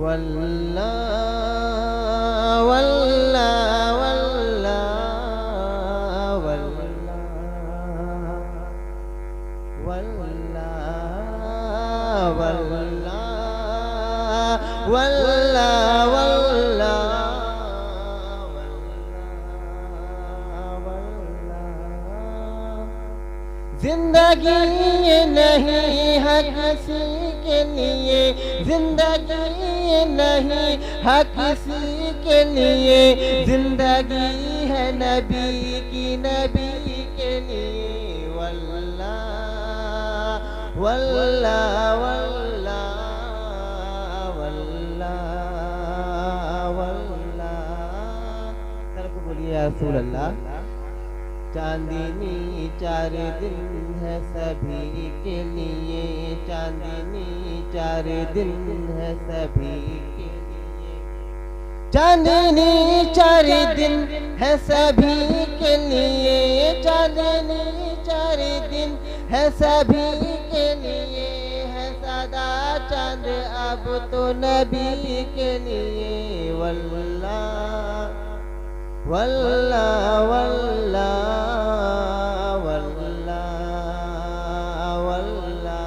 واللہ واللہ واللہ واللہ واللہ واللہ واللہ زندگی یہ نہیں ہے کسی کے لیے، زندگی نہیں ہے کسی کے لیے، زندگی ہے نبی کی، نبی کے لیے۔ واللہ واللہ واللہ واللہ واللہ، سر کو بولیے یا رسول اللہ۔ چاندنی 4 دن ہے سبھی کے لیے، چاندنی 4 دن ہے سبھی کے لیے، چاندنی 4 دن ہے سبھی کے لیے، چاندنی 4 دن ہے سبھی کے لیے، ہے سادہ چاند اب تو نبی کے لیے۔ واللہ واللہ واللہ واللہ واللہ،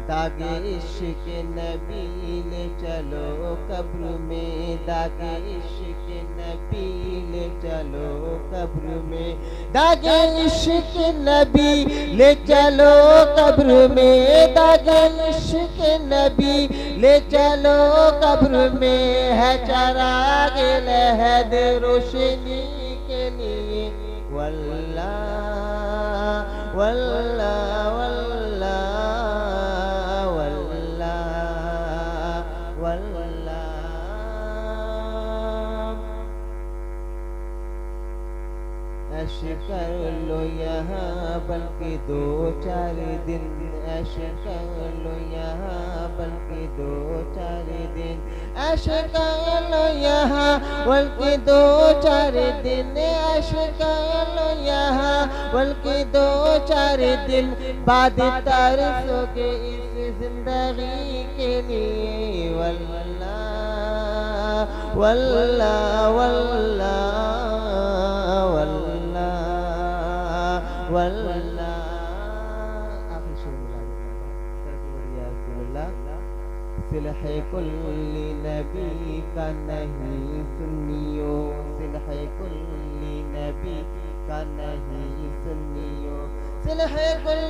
داغ عشق نبی لے چلو قبر میں، داغ عشق نبی لے چلو قبر میں، داغ عشق نبی لے چلو قبر میں، داغ عشق نبی لے چلو قبر میں، ہے چراغ لہد روشنی کے لیے۔ واللہ واللہ واللہ واللہ واللہ، عیش کر لو یہاں بلکہ 2-4 دن، عیش کر لو یہاں بلکہ 2-4 دن، عیش کر لو یہاں بلکہ 2-4 دن، عیش کر لو یہاں بلکہ 2-4 دن، بعد ترسو گے اس زندگی کے لیے۔ واللہ واللہ واللہ واللہ، آخری شعر یا رسول اللہ۔ صلح کل نبی کا نہیں سنیو، صلح کل نبی کا نہیں سنیو، صلح کل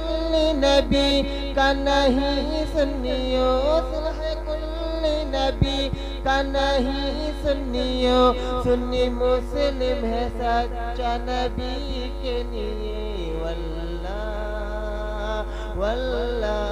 نبی کا نہیں سنیو، صلح کل نبی کا نہیں سنیو، سنی مسلم ہے سچا نبی کے لیے۔ واللہ واللہ